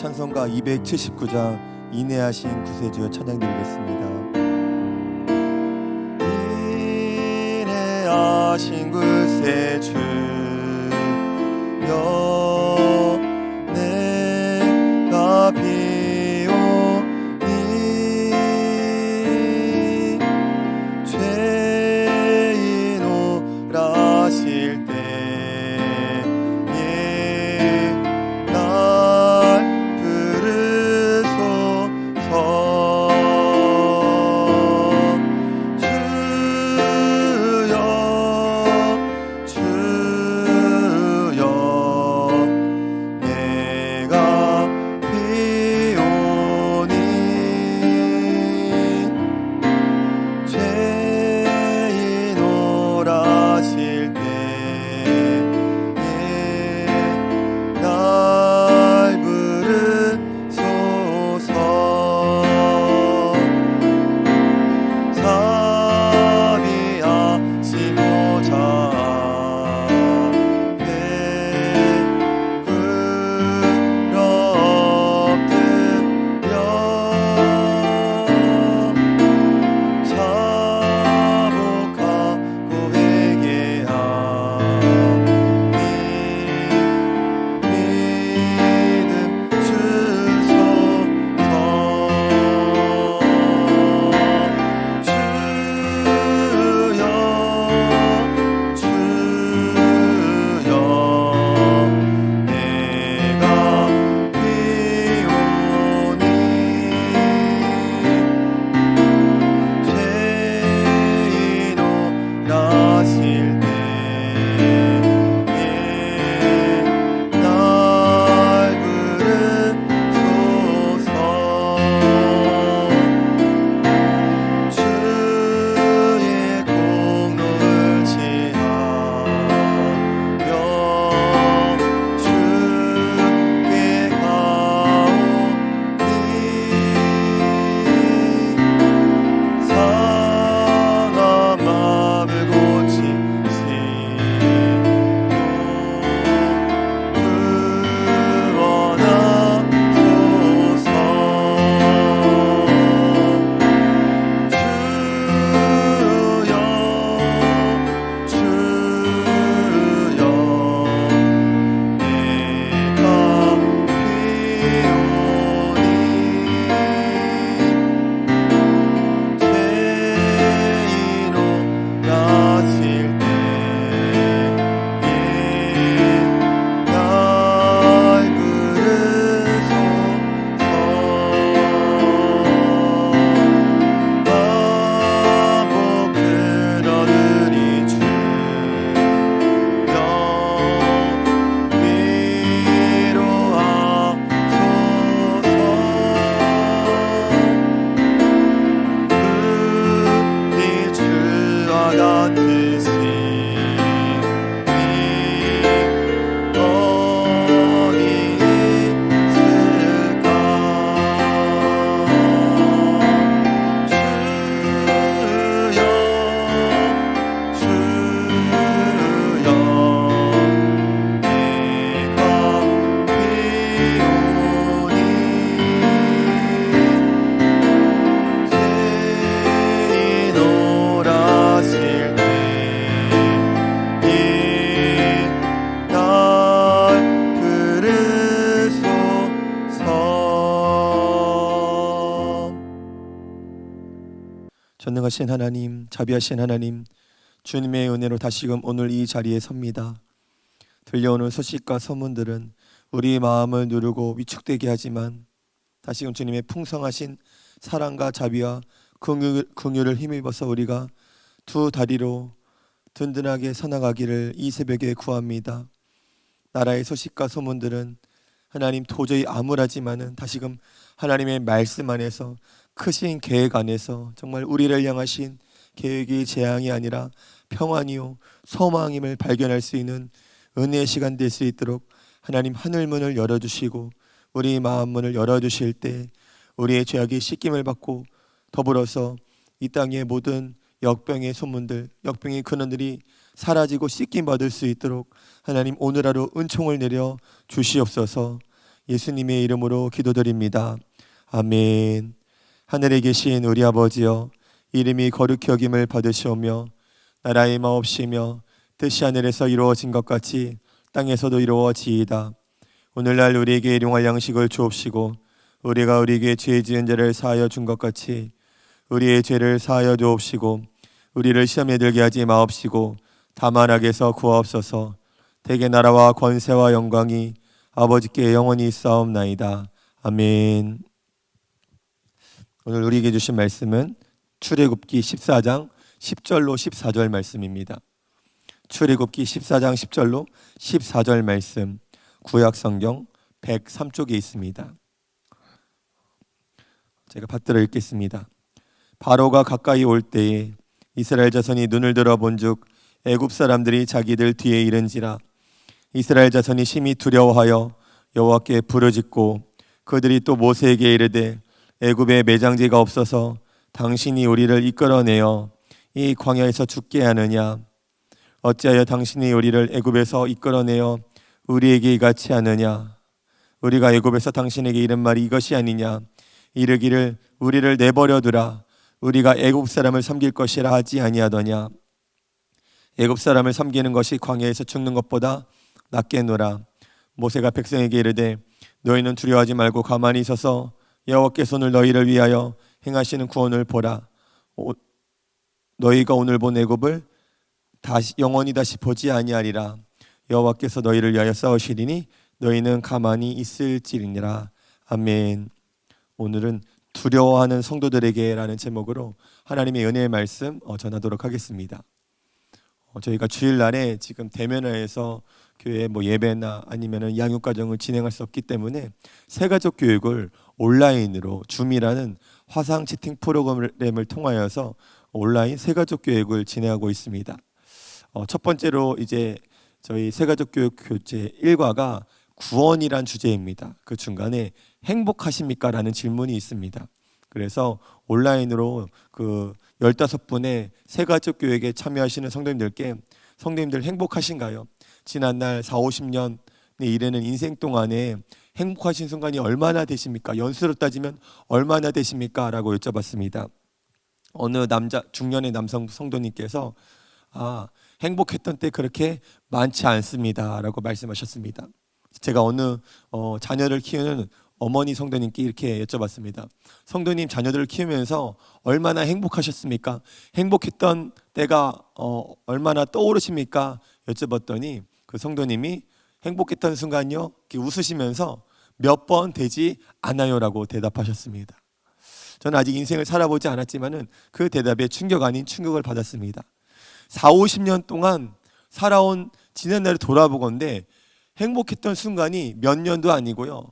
찬송가 279장 인내하신 구세주여 찬양드리겠습니다. 인내하신 구세주여 내가 비오니 죄인 오라실 때에 날 부르소서. 전능하신 하나님, 자비하신 하나님, 주님의 은혜로 다시금 오늘 이 자리에 섭니다. 들려오는 소식과 소문들은 우리 마음을 누르고 위축되게 하지만 다시금 주님의 풍성하신 사랑과 자비와 긍휼을 힘입어서 우리가 두 다리로 든든하게 서나가기를 이 새벽에 구합니다. 나라의 소식과 소문들은 하나님 도저히 암울하지만은 다시금 하나님의 말씀 안에서 크신 계획 안에서 정말 우리를 향하신 계획이 재앙이 아니라 평안이요 소망임을 발견할 수 있는 은혜의 시간 될 수 있도록 하나님 하늘문을 열어주시고 우리 마음문을 열어주실 때 우리의 죄악이 씻김을 받고 더불어서 이 땅의 모든 역병의 소문들, 역병의 근원들이 사라지고 씻김 받을 수 있도록 하나님 오늘 하루 은총을 내려 주시옵소서. 예수님의 이름으로 기도드립니다. 아멘. 하늘에 계신 우리 아버지여, 이름이 거룩히 여김을 받으시오며 나라의 마옵시며 뜻이 하늘에서 이루어진 것 같이 땅에서도 이루어지이다. 오늘날 우리에게 일용할 양식을 주옵시고 우리가 우리에게 죄 지은 자를 사하여 준 것 같이 우리의 죄를 사하여 주옵시고 우리를 시험에 들게 하지 마옵시고 다만 악에서 구하옵소서. 대개 나라와 권세와 영광이 아버지께 영원히 있사옵나이다. 아멘. 오늘 우리에게 주신 말씀은 출애굽기 14장 10절로 14절 말씀입니다. 출애굽기 14장 10절로 14절 말씀, 구약성경 103쪽에 있습니다. 제가 받들어 읽겠습니다. 바로가 가까이 올 때에 이스라엘 자손이 눈을 들어 본즉 애굽 사람들이 자기들 뒤에 이른지라. 이스라엘 자손이 심히 두려워하여 여호와께 부르짖고 그들이 또 모세에게 이르되 애굽에 매장지가 없어서 당신이 우리를 이끌어내어 이 광야에서 죽게 하느냐? 어찌하여 당신이 우리를 애굽에서 이끌어내어 우리에게 이같이 하느냐? 우리가 애굽에서 당신에게 이른 말이 이것이 아니냐? 이르기를 우리를 내버려 두라. 우리가 애굽 사람을 섬길 것이라 하지 아니하더냐? 애굽 사람을 섬기는 것이 광야에서 죽는 것보다 낫겠노라. 모세가 백성에게 이르되 너희는 두려워하지 말고 가만히 있어서 여호와께서 오늘 너희를 위하여 행하시는 구원을 보라. 너희가 오늘 본 애굽을 영원히 다시 보지 아니하리라. 여호와께서 너희를 위하여 싸우시리니 너희는 가만히 있을지니라. 아멘. 오늘은 두려워하는 성도들에게라는 제목으로 하나님의 은혜의 말씀 전하도록 하겠습니다. 저희가 주일날에 지금 대면화에서 교회 예배나 아니면은 양육과정을 진행할 수 없기 때문에 새가족 교육을 온라인으로 줌이라는 화상 채팅 프로그램을 통하여서 온라인 새가족 교육을 진행하고 있습니다. 첫 번째로 이제 저희 새가족 교육 교재 1과가 구원이란 주제입니다. 그 중간에 행복하십니까? 라는 질문이 있습니다. 그래서 온라인으로 그 15분의 새가족 교육에 참여하시는 성도님들께 성도님들 행복하신가요? 지난날 40-50년에 이르는 인생 동안에 행복하신 순간이 얼마나 되십니까? 연수로 따지면 얼마나 되십니까? 라고 여쭤봤습니다. 어느 중년의 남성 성도님께서 행복했던 때 그렇게 많지 않습니다 라고 말씀하셨습니다. 제가 어느 자녀를 키우는 어머니 성도님께 이렇게 여쭤봤습니다. 성도님, 자녀들을 키우면서 얼마나 행복하셨습니까? 행복했던 때가 얼마나 떠오르십니까? 여쭤봤더니 그 성도님이 행복했던 순간요, 이렇게 웃으시면서 몇 번 되지 않아요라고 대답하셨습니다. 저는 아직 인생을 살아보지 않았지만은 그 대답에 충격 아닌 충격을 받았습니다. 40-50년 동안 살아온 지난날을 돌아보건대 행복했던 순간이 몇 년도 아니고요,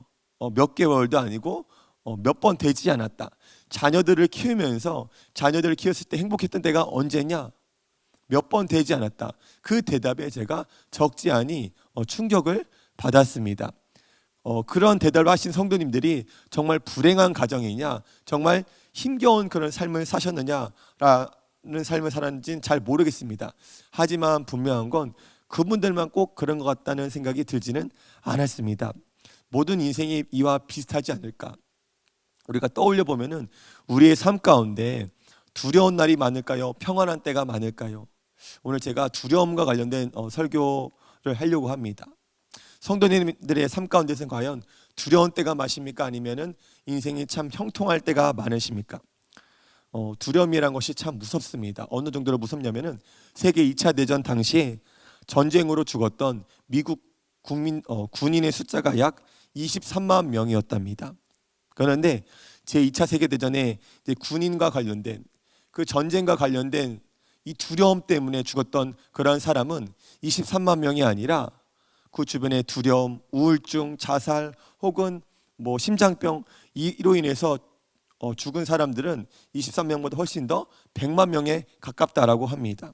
몇 개월도 아니고 몇 번 되지 않았다. 자녀들을 키우면서 자녀들을 키웠을 때 행복했던 때가 언제냐? 몇 번 되지 않았다. 그 대답에 제가 적지 않이 충격을 받았습니다. 그런 대답을 하신 성도님들이 정말 불행한 가정이냐, 정말 힘겨운 그런 삶을 사셨느냐라는 삶을 살았는지는 잘 모르겠습니다. 하지만 분명한 건 그분들만 꼭 그런 것 같다는 생각이 들지는 않았습니다. 모든 인생이 이와 비슷하지 않을까? 우리가 떠올려 보면은 우리의 삶 가운데 두려운 날이 많을까요? 평안한 때가 많을까요? 오늘 제가 두려움과 관련된 설교를 하려고 합니다. 성도님들의 삶 가운데서는 과연 두려운 때가 많으십니까? 아니면은 인생이 참 형통할 때가 많으십니까? 두려움이란 것이 참 무섭습니다. 어느 정도로 무섭냐면은 세계 2차 대전 당시에 전쟁으로 죽었던 미국 군인의 숫자가 약 23만 명이었답니다. 그런데 제2차 세계대전에 군인과 관련된 그 전쟁과 관련된 이 두려움 때문에 죽었던 그런 사람은 23만 명이 아니라 그 주변에 두려움, 우울증, 자살 혹은 심장병 이로 인해서 죽은 사람들은 23명보다 훨씬 더 100만 명에 가깝다라고 합니다.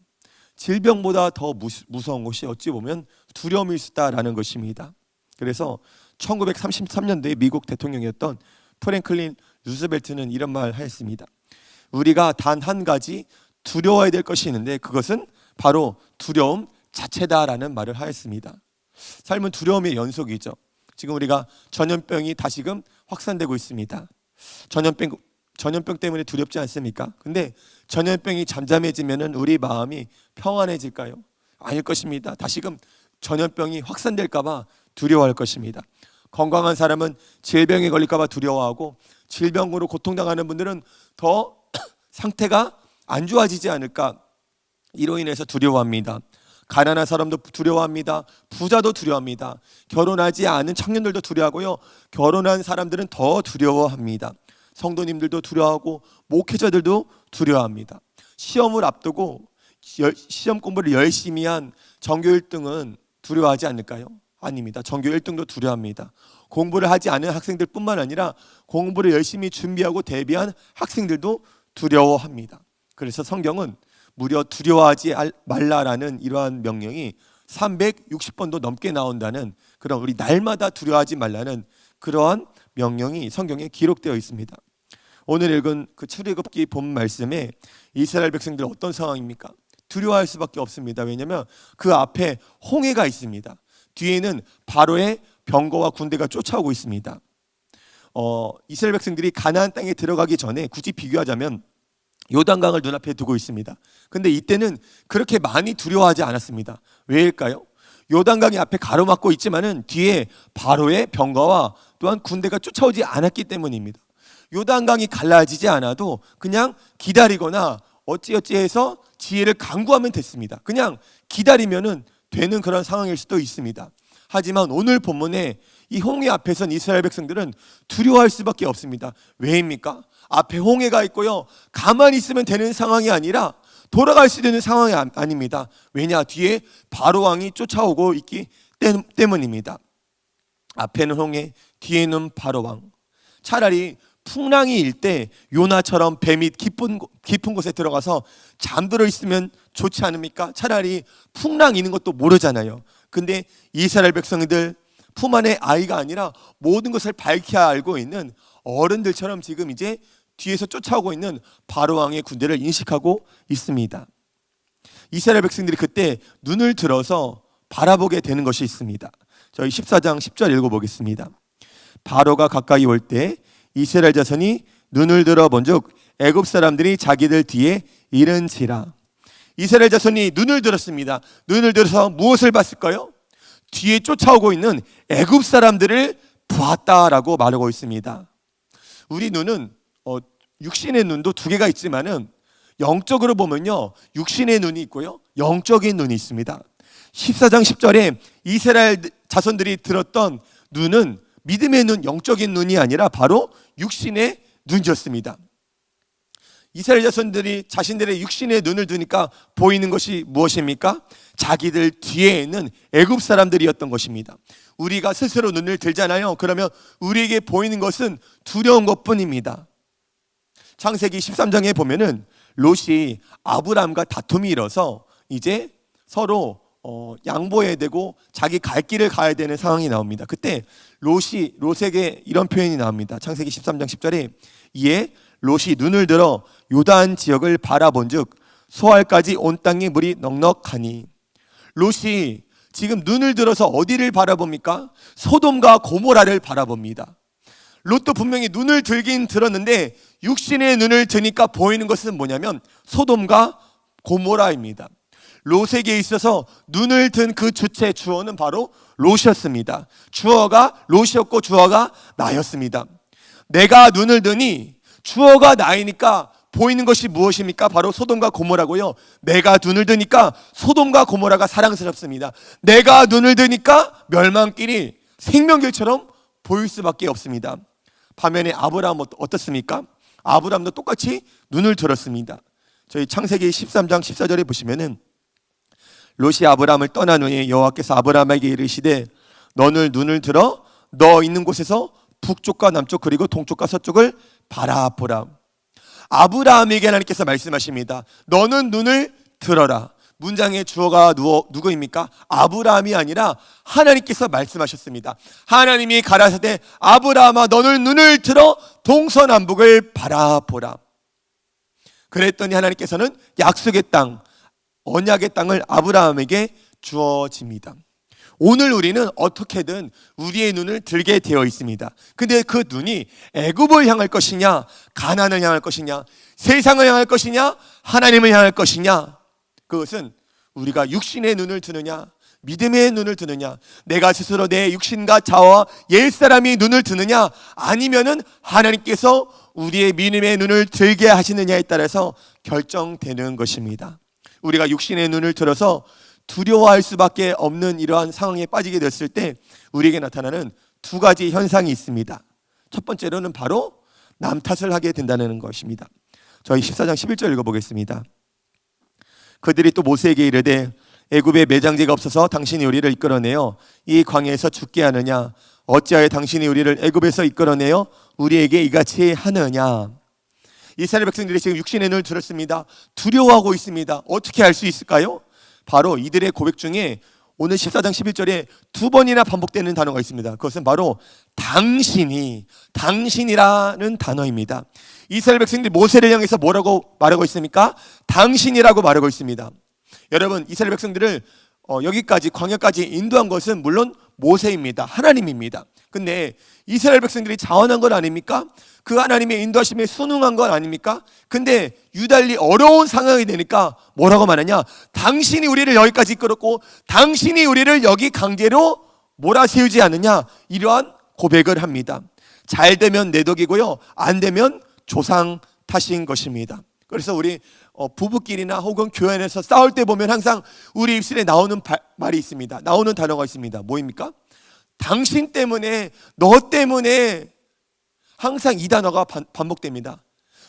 질병보다 더 무서운 것이 어찌 보면 두려움일 수 있다라는 것입니다. 그래서 1933년도에 미국 대통령이었던 프랭클린 루즈벨트는 이런 말을 하였습니다. 우리가 단 한 가지 두려워해야 될 것이 있는데 그것은 바로 두려움 자체다라는 말을 하였습니다. 삶은 두려움의 연속이죠. 지금 우리가 전염병이 다시금 확산되고 있습니다. 전염병 때문에 두렵지 않습니까? 근데 전염병이 잠잠해지면은 우리 마음이 평안해질까요? 아닐 것입니다. 다시금 전염병이 확산될까 봐 두려워할 것입니다. 건강한 사람은 질병에 걸릴까 봐 두려워하고, 질병으로 고통당하는 분들은 더 상태가 안 좋아지지 않을까, 이로 인해서 두려워합니다. 가난한 사람도 두려워합니다. 부자도 두려워합니다. 결혼하지 않은 청년들도 두려워하고요, 결혼한 사람들은 더 두려워합니다. 성도님들도 두려워하고 목회자들도 두려워합니다. 시험을 앞두고 시험 공부를 열심히 한 전교 1등은 두려워하지 않을까요? 아닙니다. 전교 1등도 두려워합니다. 공부를 하지 않은 학생들뿐만 아니라 공부를 열심히 준비하고 대비한 학생들도 두려워합니다. 그래서 성경은 무려 두려워하지 말라라는 이러한 명령이 360번도 넘게 나온다는, 그런 우리 날마다 두려워하지 말라는 그러한 명령이 성경에 기록되어 있습니다. 오늘 읽은 그 출애굽기 본 말씀에 이스라엘 백성들 어떤 상황입니까? 두려워할 수밖에 없습니다. 왜냐하면 그 앞에 홍해가 있습니다. 뒤에는 바로의 병거와 군대가 쫓아오고 있습니다. 이스라엘 백성들이 가나안 땅에 들어가기 전에 굳이 비교하자면 요단강을 눈앞에 두고 있습니다. 근데 이때는 그렇게 많이 두려워하지 않았습니다. 왜일까요? 요단강이 앞에 가로막고 있지만은 뒤에 바로의 병거와 또한 군대가 쫓아오지 않았기 때문입니다. 요단강이 갈라지지 않아도 그냥 기다리거나 어찌어찌해서 지혜를 강구하면 됐습니다. 그냥 기다리면은 되는 그런 상황일 수도 있습니다. 하지만 오늘 본문에 이 홍해 앞에선 이스라엘 백성들은 두려워할 수밖에 없습니다. 왜입니까? 앞에 홍해가 있고요, 가만히 있으면 되는 상황이 아니라 돌아갈 수 있는 상황이 아닙니다. 왜냐? 뒤에 바로 왕이 쫓아오고 있기 때문입니다. 앞에는 홍해, 뒤에는 바로 왕. 차라리 풍랑이 일 때 요나처럼 배 밑 깊은 곳에 들어가서 잠들어 있으면 좋지 않습니까? 차라리 풍랑 이는 것도 모르잖아요. 근데 이스라엘 백성들 품 안에 아이가 아니라 모든 것을 밝히 알고 있는 어른들처럼 지금 이제 뒤에서 쫓아오고 있는 바로 왕의 군대를 인식하고 있습니다. 이스라엘 백성들이 그때 눈을 들어서 바라보게 되는 것이 있습니다. 저희 14장 10절 읽어보겠습니다. 바로가 가까이 올 때 이스라엘 자손이 눈을 들어 본즉 애굽 사람들이 자기들 뒤에 이른지라. 이스라엘 자손이 눈을 들었습니다. 눈을 들어서 무엇을 봤을까요? 뒤에 쫓아오고 있는 애굽 사람들을 보았다라고 말하고 있습니다. 우리 눈은 육신의 눈도 두 개가 있지만은 영적으로 보면요, 육신의 눈이 있고요, 영적인 눈이 있습니다. 14장 10절에 이스라엘 자손들이 들었던 눈은 믿음의 눈, 영적인 눈이 아니라 바로 육신의 눈이었습니다. 이스라엘 자손들이 자신들의 육신의 눈을 두니까 보이는 것이 무엇입니까? 자기들 뒤에 있는 애굽 사람들이었던 것입니다. 우리가 스스로 눈을 들잖아요. 그러면 우리에게 보이는 것은 두려운 것뿐입니다. 창세기 13장에 보면은 롯이 아브람과 다툼이 일어서 이제 서로 양보해야 되고 자기 갈 길을 가야 되는 상황이 나옵니다. 그때 롯에게 이런 표현이 나옵니다. 창세기 13장 10절에 이에 롯이 눈을 들어 요단 지역을 바라본즉 소알까지 온 땅에 물이 넉넉하니. 롯이 지금 눈을 들어서 어디를 바라봅니까? 소돔과 고모라를 바라봅니다. 롯도 분명히 눈을 들긴 들었는데 육신의 눈을 드니까 보이는 것은 뭐냐면 소돔과 고모라입니다. 롯에게 있어서 눈을 든 그 주체, 주어는 바로 롯이었습니다. 주어가 롯이었고 주어가 나였습니다. 내가 눈을 드니 주어가 나이니까 보이는 것이 무엇입니까? 바로 소돔과 고모라고요. 내가 눈을 드니까 소돔과 고모라가 사랑스럽습니다. 내가 눈을 드니까 멸망길이 생명길처럼 보일 수밖에 없습니다. 반면에 아브라함은 어떻습니까? 아브라함도 똑같이 눈을 들었습니다. 저희 창세기 13장 14절에 보시면은 롯이 아브라함을 떠난 후에 여호와께서 아브라함에게 이르시되 너는 눈을 들어 너 있는 곳에서 북쪽과 남쪽 그리고 동쪽과 서쪽을 바라보라. 아브라함에게 하나님께서 말씀하십니다. 너는 눈을 들어라. 문장의 주어가 누구입니까? 아브라함이 아니라 하나님께서 말씀하셨습니다. 하나님이 가라사대 아브라함아 너는 눈을 들어 동서남북을 바라보라. 그랬더니 하나님께서는 약속의 땅, 언약의 땅을 아브라함에게 주어집니다. 오늘 우리는 어떻게든 우리의 눈을 들게 되어 있습니다. 근데 그 눈이 애굽을 향할 것이냐, 가나안을 향할 것이냐, 세상을 향할 것이냐, 하나님을 향할 것이냐, 그것은 우리가 육신의 눈을 드느냐, 믿음의 눈을 드느냐, 내가 스스로 내 육신과 자아와 옛사람이 눈을 드느냐, 아니면은 하나님께서 우리의 믿음의 눈을 들게 하시느냐에 따라서 결정되는 것입니다. 우리가 육신의 눈을 들어서 두려워할 수밖에 없는 이러한 상황에 빠지게 됐을 때 우리에게 나타나는 두 가지 현상이 있습니다. 첫 번째로는 바로 남 탓을 하게 된다는 것입니다. 저희 14장 11절 읽어보겠습니다. 그들이 또 모세에게 이르되 애굽에 매장제가 없어서 당신이 우리를 이끌어내어 이 광야에서 죽게 하느냐, 어찌하여 당신이 우리를 애굽에서 이끌어내어 우리에게 이같이 하느냐. 이스라엘 백성들이 지금 육신의 눈을 들었습니다. 두려워하고 있습니다. 어떻게 할 수 있을까요? 바로 이들의 고백 중에 오늘 14장 11절에 두 번이나 반복되는 단어가 있습니다. 그것은 바로 당신이라는 단어입니다. 이스라엘 백성들이 모세를 향해서 뭐라고 말하고 있습니까? 당신이라고 말하고 있습니다. 여러분, 이스라엘 백성들을 여기까지 광야까지 인도한 것은 물론 모세입니다. 하나님입니다. 근데 이스라엘 백성들이 자원한 건 아닙니까? 그 하나님의 인도하심에 순응한 건 아닙니까? 근데 유달리 어려운 상황이 되니까 뭐라고 말하냐? 당신이 우리를 여기까지 이끌었고 당신이 우리를 여기 강제로 몰아세우지 않느냐, 이러한 고백을 합니다. 잘 되면 내 덕이고요, 안 되면 조상 탓인 것입니다. 그래서 우리 부부끼리나 혹은 교회 안에서 싸울 때 보면 항상 우리 입술에 나오는 말이 있습니다. 나오는 단어가 있습니다. 뭐입니까? 당신 때문에, 너 때문에, 항상 이 단어가 반복됩니다.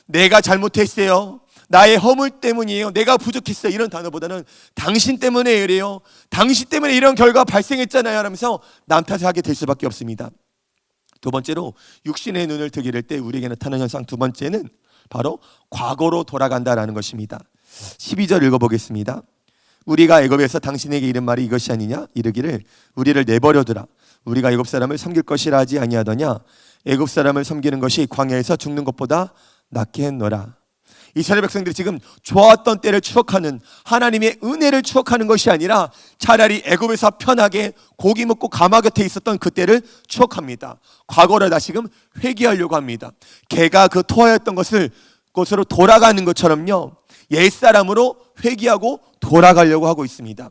내가 잘못했어요, 나의 허물 때문이에요, 내가 부족했어요, 이런 단어보다는 당신 때문에 이래요, 당신 때문에 이런 결과가 발생했잖아요 하면서 남 탓을 하게 될 수밖에 없습니다. 두 번째로 육신의 눈을 뜨게 될 때 우리에게 나타나는 현상 두 번째는 바로 과거로 돌아간다라는 것입니다. 12절 읽어보겠습니다. 우리가 애굽에서 당신에게 이른 말이 이것이 아니냐, 이르기를 우리를 내버려두라, 우리가 애굽 사람을 섬길 것이라 하지 아니하더냐, 애굽 사람을 섬기는 것이 광야에서 죽는 것보다 낫게 했노라. 이스라엘 백성들이 지금 좋았던 때를 추억하는, 하나님의 은혜를 추억하는 것이 아니라 차라리 애굽에서 편하게 고기 먹고 가마 곁에 있었던 그때를 추억합니다. 과거를 다시금 회귀하려고 합니다. 개가 그 토하였던 것으로 돌아가는 것처럼요, 옛사람으로 회귀하고 돌아가려고 하고 있습니다.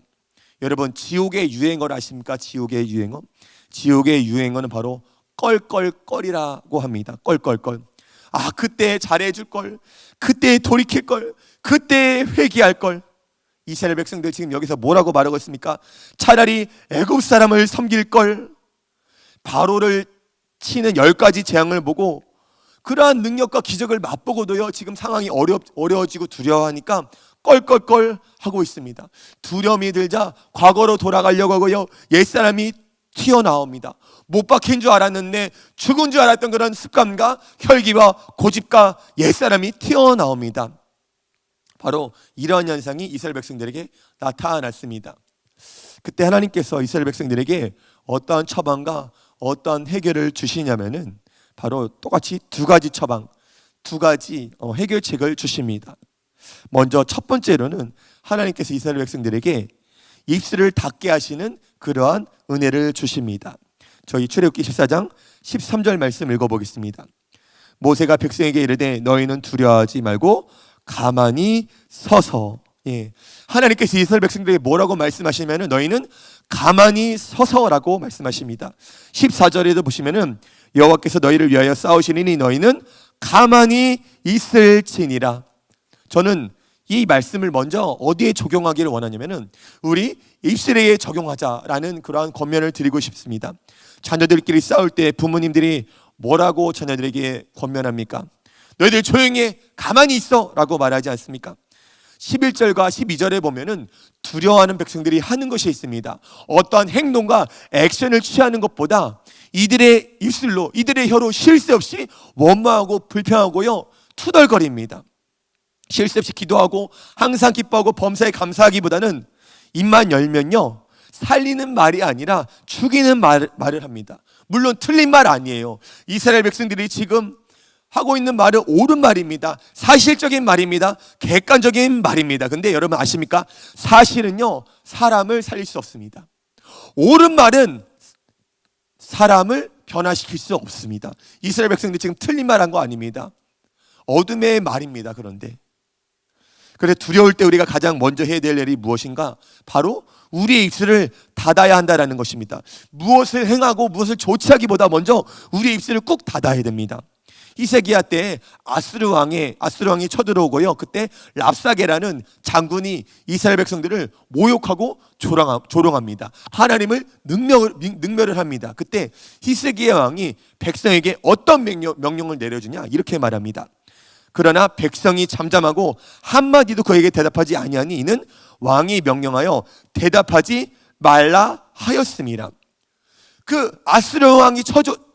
여러분, 지옥의 유행어를 아십니까? 지옥의 유행어. 지옥의 유행어는 바로 껄껄껄이라고 합니다. 껄껄껄. 아, 그때 잘해줄 걸, 그때 돌이킬 걸, 그때 회개할 걸. 이스라엘 백성들 지금 여기서 뭐라고 말하고 있습니까? 차라리 애굽 사람을 섬길 걸. 바로를 치는 10가지 재앙을 보고 그러한 능력과 기적을 맛보고도요, 지금 상황이 어려워지고 두려워하니까 껄껄껄 하고 있습니다. 두려움이 들자 과거로 돌아가려고 하고요, 옛사람이 튀어나옵니다. 못 박힌 줄 알았는데 죽은 줄 알았던 그런 습관과 혈기와 고집과 옛사람이 튀어나옵니다. 바로 이러한 현상이 이스라엘 백성들에게 나타났습니다. 그때 하나님께서 이스라엘 백성들에게 어떠한 처방과 어떠한 해결을 주시냐면은 바로 똑같이 두 가지 처방, 두 가지 해결책을 주십니다. 먼저 첫 번째로는 하나님께서 이스라엘 백성들에게 입술을 닫게 하시는 그러한 은혜를 주십니다. 저희 출애굽기 14장 13절 말씀 읽어보겠습니다. 모세가 백성에게 이르되 너희는 두려워하지 말고 가만히 서서. 하나님께서 이스라엘 백성들에게 뭐라고 말씀하시냐면 너희는 가만히 서서라고 말씀하십니다. 14절에도 보시면은 여호와께서 너희를 위하여 싸우시리니 너희는 가만히 있을지니라. 저는 이 말씀을 먼저 어디에 적용하기를 원하냐면은 우리 입술에 적용하자라는 그러한 권면을 드리고 싶습니다. 자녀들끼리 싸울 때 부모님들이 뭐라고 자녀들에게 권면합니까? 너희들 조용히 해, 가만히 있어 라고 말하지 않습니까? 11절과 12절에 보면은 두려워하는 백성들이 하는 것이 있습니다. 어떠한 행동과 액션을 취하는 것보다 이들의 입술로, 이들의 혀로 쉴 새 없이 원망하고 불평하고요, 투덜거립니다. 쉴 새 없이 기도하고 항상 기뻐하고 범사에 감사하기보다는 입만 열면요, 살리는 말이 아니라 죽이는 말을 합니다. 물론 틀린 말 아니에요. 이스라엘 백성들이 지금 하고 있는 말은 옳은 말입니다. 사실적인 말입니다. 객관적인 말입니다. 근데 여러분 아십니까? 사실은요, 사람을 살릴 수 없습니다. 옳은 말은 사람을 변화시킬 수 없습니다. 이스라엘 백성들 지금 틀린 말 한 거 아닙니다. 어둠의 말입니다. 그런데 그래서 두려울 때 우리가 가장 먼저 해야 될 일이 무엇인가? 바로 우리의 입술을 닫아야 한다는 것입니다. 무엇을 행하고 무엇을 조치하기보다 먼저 우리의 입술을 꾹 닫아야 됩니다. 히스기야 때 아수르 왕이 쳐들어오고요. 그때 랍사게라는 장군이 이스라엘 백성들을 모욕하고 조롱합니다. 하나님을 능멸을 합니다. 그때 히스기야 왕이 백성에게 어떤 명령을 내려주냐? 이렇게 말합니다. 그러나 백성이 잠잠하고 한마디도 그에게 대답하지 아니하니 이는 왕이 명령하여 대답하지 말라 하였습니다. 그 아수르 왕이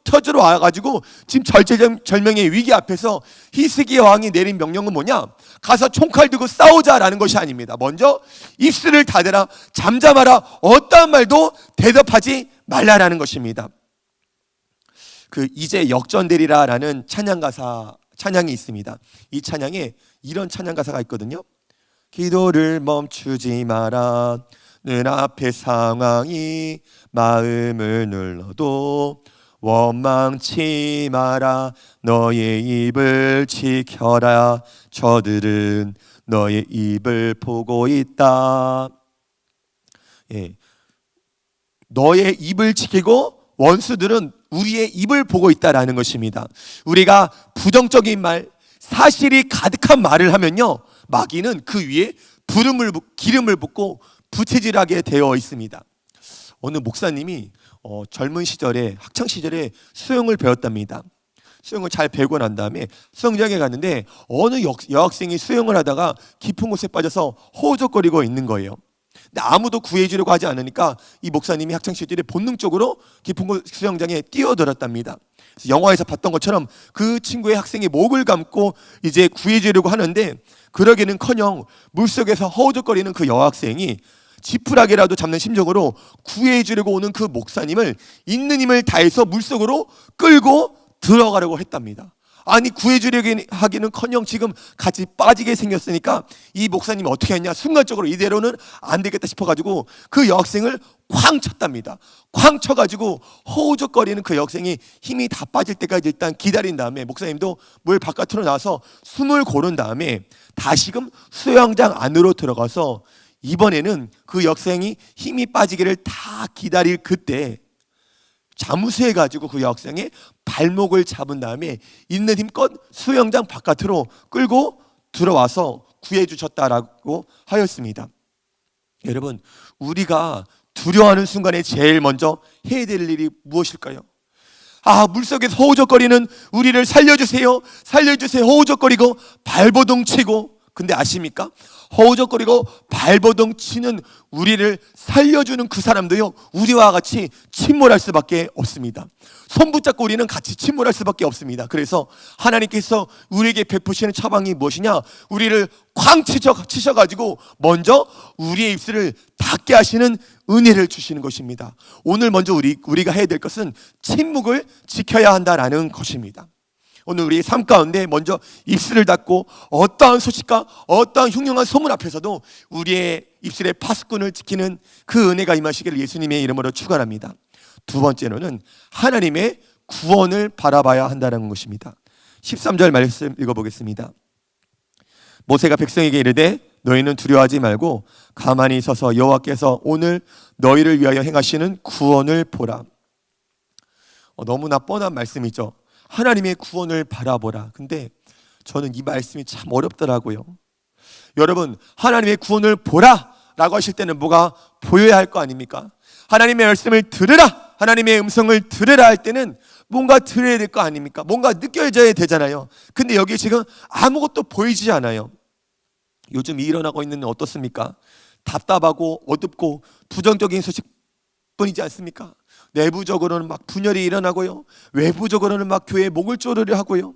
쳐들어 와가지고 지금 절체절명의 위기 앞에서 히스기야 왕이 내린 명령은 뭐냐? 가서 총칼 들고 싸우자라는 것이 아닙니다. 먼저 입술을 닫으라, 잠잠하라, 어떠한 말도 대답하지 말라라는 것입니다. 그 이제 역전되리라라는 찬양이 있습니다. 이 찬양에 이런 찬양 가사가 있거든요. 기도를 멈추지 마라. 눈앞의 상황이 마음을 눌러도 원망치 마라. 너의 입을 지켜라. 저들은 너의 입을 보고 있다. 예. 너의 입을 지키고 원수들은 우리의 입을 보고 있다라는 것입니다. 우리가 부정적인 말, 사실이 가득한 말을 하면요, 마귀는 그 위에 기름을 붓고 부채질하게 되어 있습니다. 어느 목사님이 젊은 시절에, 학창 시절에 수영을 배웠답니다. 수영을 잘 배우고 난 다음에 수영장에 갔는데 어느 여학생이 수영을 하다가 깊은 곳에 빠져서 허우적거리고 있는 거예요. 근데 아무도 구해주려고 하지 않으니까 이 목사님이 학창시절에 본능적으로 깊은 곳 수영장에 뛰어들었답니다. 그래서 영화에서 봤던 것처럼 그 친구의 학생이 목을 감고 이제 구해주려고 하는데, 그러기는커녕 물속에서 허우적거리는 그 여학생이 지푸라기라도 잡는 심정으로 구해주려고 오는 그 목사님을 있는 힘을 다해서 물속으로 끌고 들어가려고 했답니다. 아니, 구해주려고 하기는커녕 지금 같이 빠지게 생겼으니까 이 목사님이 어떻게 했냐? 순간적으로 이대로는 안 되겠다 싶어가지고 그 여학생을 쾅 쳤답니다. 쾅 쳐가지고 허우적거리는 그 여학생이 힘이 다 빠질 때까지 일단 기다린 다음에 목사님도 물 바깥으로 나와서 숨을 고른 다음에 다시금 수영장 안으로 들어가서 이번에는 그 여학생이 힘이 빠지기를 다 기다릴 그때 잠수해가지고 그 여학생의 발목을 잡은 다음에 있는 힘껏 수영장 바깥으로 끌고 들어와서 구해주셨다라고 하였습니다. 여러분, 우리가 두려워하는 순간에 제일 먼저 해야 될 일이 무엇일까요? 물속에서 허우적거리는 우리를 살려주세요, 살려주세요 허우적거리고 발버둥 치고, 근데 아십니까? 허우적거리고 발버둥 치는 우리를 살려주는 그 사람도요, 우리와 같이 침몰할 수밖에 없습니다. 손 붙잡고 우리는 같이 침몰할 수밖에 없습니다. 그래서 하나님께서 우리에게 베푸시는 처방이 무엇이냐? 우리를 쾅 치셔가지고 먼저 우리의 입술을 닫게 하시는 은혜를 주시는 것입니다. 오늘 먼저 우리가 해야 될 것은 침묵을 지켜야 한다라는 것입니다. 오늘 우리의 삶 가운데 먼저 입술을 닫고 어떠한 소식과 어떠한 흉흉한 소문 앞에서도 우리의 입술의 파수꾼을 지키는 그 은혜가 임하시기를 예수님의 이름으로 축원합니다. 두 번째로는 하나님의 구원을 바라봐야 한다는 것입니다. 13절 말씀 읽어보겠습니다. 모세가 백성에게 이르되 너희는 두려워하지 말고 가만히 서서 여호와께서 오늘 너희를 위하여 행하시는 구원을 보라. 너무나 뻔한 말씀이죠. 하나님의 구원을 바라보라. 근데 저는 이 말씀이 참 어렵더라고요. 여러분, 하나님의 구원을 보라 라고 하실 때는 뭐가 보여야 할 거 아닙니까? 하나님의 말씀을 들으라, 하나님의 음성을 들으라 할 때는 뭔가 들어야 될 거 아닙니까? 뭔가 느껴져야 되잖아요. 근데 여기 지금 아무것도 보이지 않아요. 요즘 일어나고 있는 일 어떻습니까? 답답하고 어둡고 부정적인 소식뿐이지 않습니까? 내부적으로는 막 분열이 일어나고요, 외부적으로는 막 교회에 목을 조르려 하고요.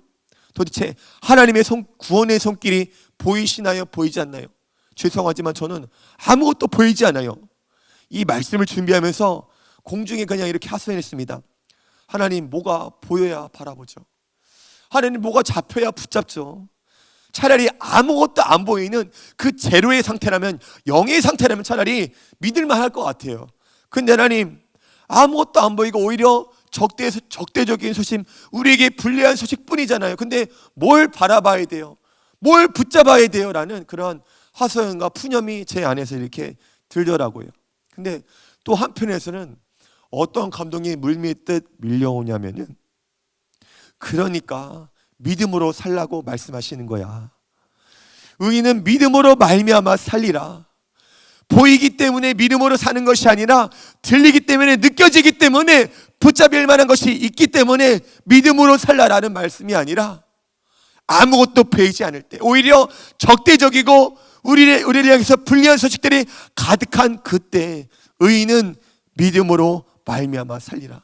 도대체 하나님의 구원의 손길이 보이시나요? 보이지 않나요? 죄송하지만 저는 아무것도 보이지 않아요. 이 말씀을 준비하면서 공중에 그냥 이렇게 하소연했습니다. 하나님, 뭐가 보여야 바라보죠. 하나님, 뭐가 잡혀야 붙잡죠. 차라리 아무것도 안 보이는 그 제로의 상태라면, 영의 상태라면 차라리 믿을만 할 것 같아요. 근데 하나님, 아무것도 안 보이고 오히려 적대적인 소식, 우리에게 불리한 소식뿐이잖아요. 근데 뭘 바라봐야 돼요? 뭘 붙잡아야 돼요? 라는 그런 하소연과 푸념이 제 안에서 이렇게 들더라고요. 근데 또 한편에서는 어떤 감동이 물밀듯 밀려오냐면은, 그러니까 믿음으로 살라고 말씀하시는 거야. 의인은 믿음으로 말미암아 살리라. 보이기 때문에 믿음으로 사는 것이 아니라 들리기 때문에, 느껴지기 때문에, 붙잡을 만한 것이 있기 때문에 믿음으로 살라라는 말씀이 아니라, 아무것도 보이지 않을 때, 오히려 적대적이고 우리를 향해서 불리한 소식들이 가득한 그때 의인은 믿음으로 말미암아 살리라.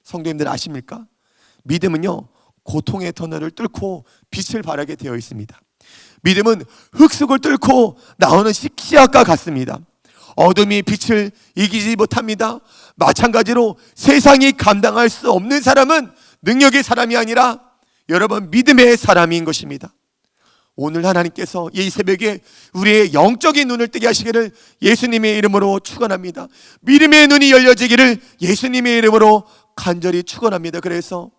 성도님들 아십니까? 믿음은요, 고통의 터널을 뚫고 빛을 발하게 되어 있습니다. 믿음은 흙속을 뚫고 나오는 씨앗과 같습니다. 어둠이 빛을 이기지 못합니다. 마찬가지로 세상이 감당할 수 없는 사람은 능력의 사람이 아니라 여러분 믿음의 사람인 것입니다. 오늘 하나님께서 이 새벽에 우리의 영적인 눈을 뜨게 하시기를 예수님의 이름으로 축원합니다. 믿음의 눈이 열려지기를 예수님의 이름으로 간절히 축원합니다. 그래서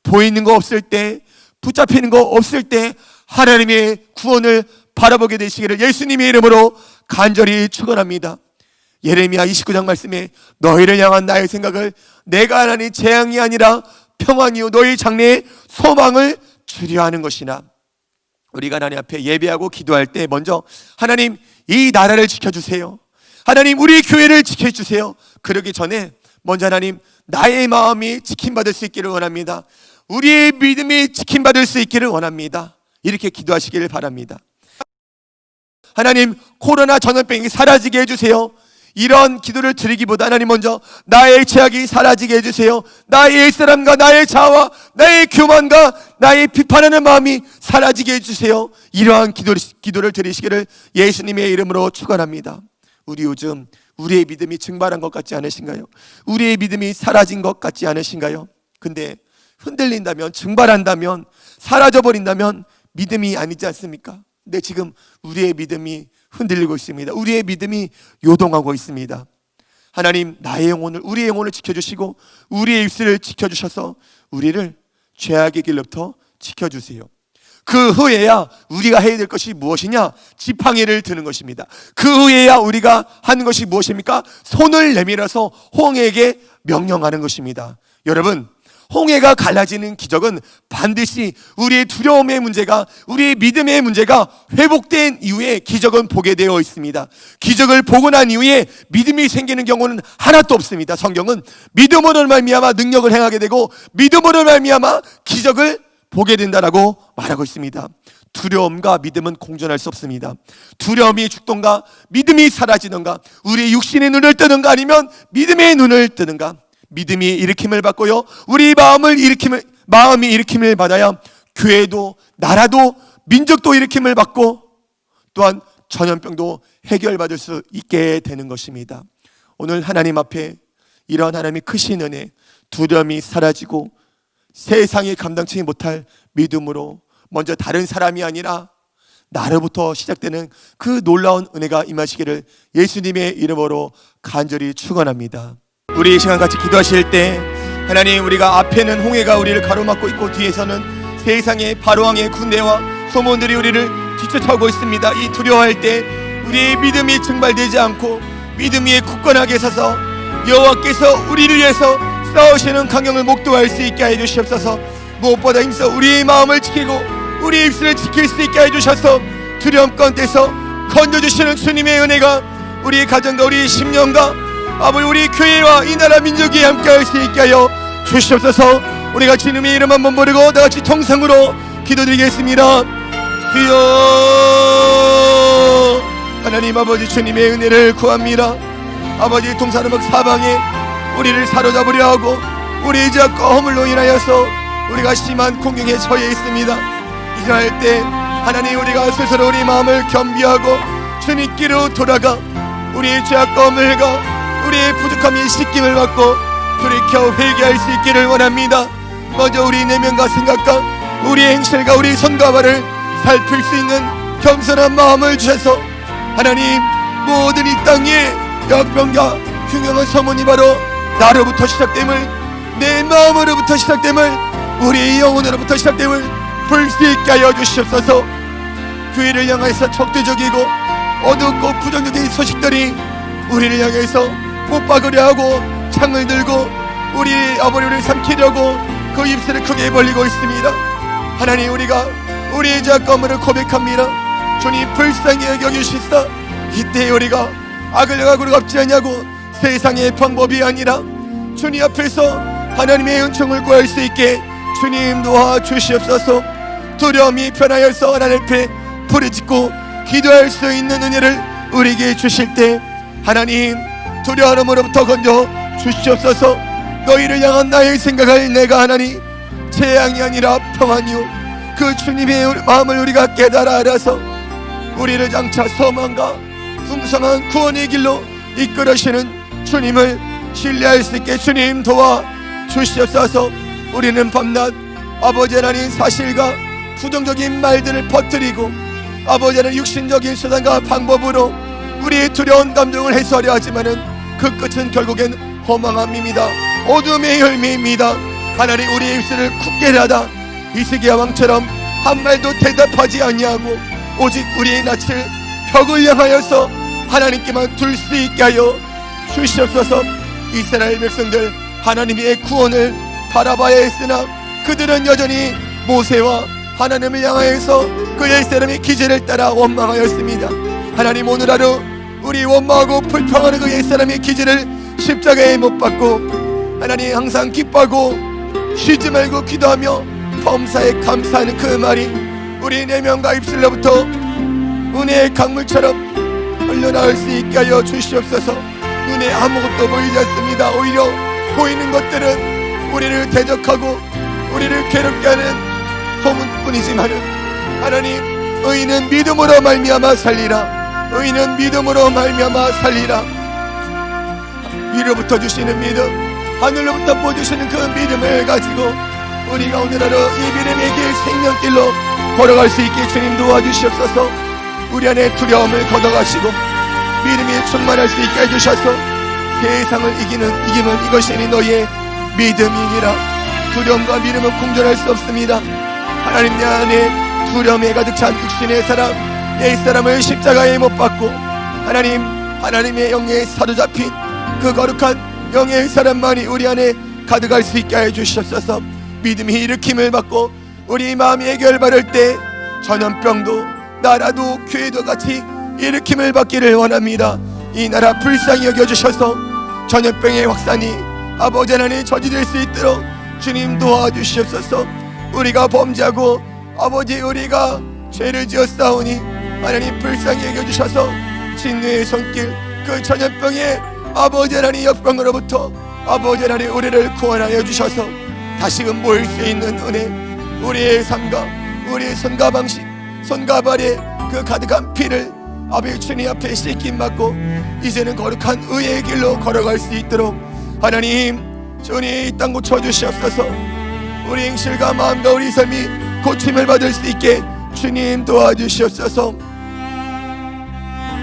보이는 거 없을 때, 붙잡히는 거 없을 때 하나님의 구원을 바라보게 되시기를 예수님의 이름으로 간절히 축원합니다. 예레미야 29장 말씀에 너희를 향한 나의 생각을 내가 하나니 재앙이 아니라 평안이요 너희 장래에 소망을 주려 하는 것이나. 우리가 하나님 앞에 예배하고 기도할 때 먼저 하나님 이 나라를 지켜주세요. 하나님 우리 교회를 지켜주세요. 그러기 전에 먼저 하나님 나의 마음이 지킴받을 수 있기를 원합니다. 우리의 믿음이 지킴받을 수 있기를 원합니다. 이렇게 기도하시기를 바랍니다. 하나님 코로나 전염병이 사라지게 해주세요. 이런 기도를 드리기보다 하나님 먼저 나의 죄악이 사라지게 해주세요. 나의 옛사람과 나의 자아와 나의 교만과 나의 비판하는 마음이 사라지게 해주세요. 이러한 기도를 드리시기를 예수님의 이름으로 축원합니다. 우리 요즘 우리의 믿음이 증발한 것 같지 않으신가요? 우리의 믿음이 사라진 것 같지 않으신가요? 근데 흔들린다면, 증발한다면, 사라져버린다면 믿음이 아니지 않습니까? 근데 지금 우리의 믿음이 흔들리고 있습니다. 우리의 믿음이 요동하고 있습니다. 하나님 나의 영혼을, 우리의 영혼을 지켜주시고 우리의 입술을 지켜주셔서 우리를 죄악의 길로부터 지켜주세요. 그 후에야 우리가 해야 될 것이 무엇이냐? 지팡이를 드는 것입니다. 그 후에야 우리가 하는 것이 무엇입니까? 손을 내밀어서 홍해에게 명령하는 것입니다. 여러분, 홍해가 갈라지는 기적은 반드시 우리의 두려움의 문제가, 우리의 믿음의 문제가 회복된 이후에 기적은 보게 되어 있습니다. 기적을 보고 난 이후에 믿음이 생기는 경우는 하나도 없습니다. 성경은 믿음으로 말미암아 능력을 행하게 되고 믿음으로 말미암아 기적을 보게 된다라고 말하고 있습니다. 두려움과 믿음은 공존할 수 없습니다. 두려움이 죽던가 믿음이 사라지던가, 우리의 육신의 눈을 뜨는가 아니면 믿음의 눈을 뜨는가. 믿음이 일으킴을 받고요, 우리 마음이 일으킴을 받아야 교회도 나라도 민족도 일으킴을 받고 또한 전염병도 해결받을 수 있게 되는 것입니다. 오늘 하나님 앞에 이러한 하나님의 크신 은혜, 두려움이 사라지고 세상이 감당치 못할 믿음으로 먼저 다른 사람이 아니라 나로부터 시작되는 그 놀라운 은혜가 임하시기를 예수님의 이름으로 간절히 축원합니다. 우리 이 시간 같이 기도하실 때 하나님, 우리가 앞에는 홍해가 우리를 가로막고 있고 뒤에서는 세상의 바로왕의 군대와 소문들이 우리를 뒤쫓아오고 있습니다. 이 두려워할 때 우리의 믿음이 증발되지 않고 믿음 위에 굳건하게 서서 여호와께서 우리를 위해서 싸우시는 강령을 목도할 수 있게 해주시옵소서. 무엇보다 힘써 우리의 마음을 지키고 우리의 입술을 지킬 수 있게 해주셔서 두려움 가운데서 건져주시는 주님의 은혜가 우리의 가정과 우리의 심령과 아버지 우리 교회와 이 나라 민족이 함께할 수 있게 하여 주시옵소서. 우리가 주님의 이름 한번 부르고 다같이 통성으로 기도드리겠습니다. 주여, 하나님 아버지 주님의 은혜를 구합니다. 아버지 동사르막 사방에 우리를 사로잡으려 하고 우리의 죄악과 허물로 인하여서 우리가 심한 공경에 처해 있습니다. 이러할 때 하나님, 우리가 스스로 우리 마음을 겸비하고 주님께로 돌아가 우리의 죄악과 허물과 우리의 부족함이 씻김을 받고 돌이켜 회개할 수 있기를 원합니다. 먼저 우리 내면과 생각과 우리의 행실과 우리 손과 발을 살필 수 있는 겸손한 마음을 주셔서 하나님, 모든 이 땅에 역병과 중요한 소문이 바로 나로부터 시작됨을, 내 마음으로부터 시작됨을, 우리 영혼으로부터 시작됨을 볼 수 있게 하여 주시옵소서. 교회를 향해서 적대적이고 어둡고 부정적인 소식들이 우리를 향해서 못 박으려 하고 창을 들고 우리 아버지를 삼키려고 그 입술을 크게 벌리고 있습니다. 하나님, 우리가 우리의 죄악감을 고백합니다. 주님, 불쌍히 여겨주시사 이때 우리가 악을 악으로 갚지 않냐고 세상의 방법이 아니라 주님 앞에서 하나님의 은총을 구할 수 있게 주님 도와주시옵소서. 두려움이 변하여서 하나님 앞에 부르짖고 기도할 수 있는 은혜를 우리에게 주실 때 하나님, 두려움으로부터 건져 주시옵소서. 너희를 향한 나의 생각을 내가 하나니 재앙이 아니라 평안이요, 그 주님의 마음을 우리가 깨달아 알아서 우리를 장차 소망과 풍성한 구원의 길로 이끌으시는 주님을 신뢰할 수 있게 주님 도와 주시옵소서. 우리는 밤낮 아버지 하나님 사실과 부정적인 말들을 퍼뜨리고 아버지 하나님 육신적인 수단과 방법으로 우리의 두려운 감정을 해소하려 하지만은 그 끝은 결국엔 허망함입니다. 어둠의 열매입니다. 하나님, 우리의 입술을 굳게 닫아 히스기야 왕처럼 한 말도 대답하지 아니하고 오직 우리의 낯을 벽을 향하여서 하나님께만 둘 수 있게 하여 주시옵소서. 이스라엘 백성들 하나님의 구원을 바라봐야 했으나 그들은 여전히 모세와 하나님을 향하여서 그 옛사람의 기제를 따라 원망하였습니다. 하나님, 오늘 하루 우리 원망하고 불평하는 그 옛사람의 기제를 십자가에 못 박고 하나님 항상 기뻐하고 쉬지 말고 기도하며 범사에 감사하는 그 말이 우리 내면과 입술로부터 은혜의 강물처럼 흘러나올 수 있게 하여 주시옵소서. 눈에 아무것도 보이지 않습니다. 오히려 보이는 것들은 우리를 대적하고 우리를 괴롭게 하는 소문뿐이지만은 하나님, 의인은 믿음으로 말미암아 살리라. 의인은 믿음으로 말미암아 살리라. 위로부터 주시는 믿음, 하늘로부터 보여주시는 그 믿음을 가지고 우리가 오늘 하루 이 믿음의 길, 생명길로 걸어갈 수 있게 주님 도와주시옵소서. 우리 안에 두려움을 걷어가시고 믿음이 충만할 수 있게 해주셔서 세상을 이기면 이것이니 너희의 믿음이니라. 두려움과 믿음은 공존할 수 없습니다. 하나님, 내 안에 두려움에 가득 찬 육신의 사람, 옛사람을 십자가에 못 박고 하나님의 영에 사로잡힌 그 거룩한 영의 사람만이 우리 안에 가득할 수 있게 해 주시옵소서. 믿음이 일으킴을 받고 우리 마음이 해결받을 때 전염병도 나라도 교회도 같이 일으킴을 받기를 원합니다. 이 나라 불쌍히 여겨주셔서 전염병의 확산이 아버지 하나님 저지될 수 있도록 주님 도와주시옵소서. 우리가 범죄하고 아버지 우리가 죄를 지었사오니 하나님 불쌍히 여겨주셔서 진노의 손길, 그 전염병의 아버지 하나님 역병으로부터 아버지 하나님 우리를 구원하여 주셔서 다시금 모일 수 있는 은혜, 우리의 삶과 우리의 손과 방식, 손과 발에 그 가득한 피를 아버지 주님 앞에 씻김 받고 이제는 거룩한 의의 길로 걸어갈 수 있도록 하나님 주님 이 땅 고쳐주시옵소서. 우리 행실과 마음과 우리 삶이 고침을 받을 수 있게 주님 도와주시옵소서.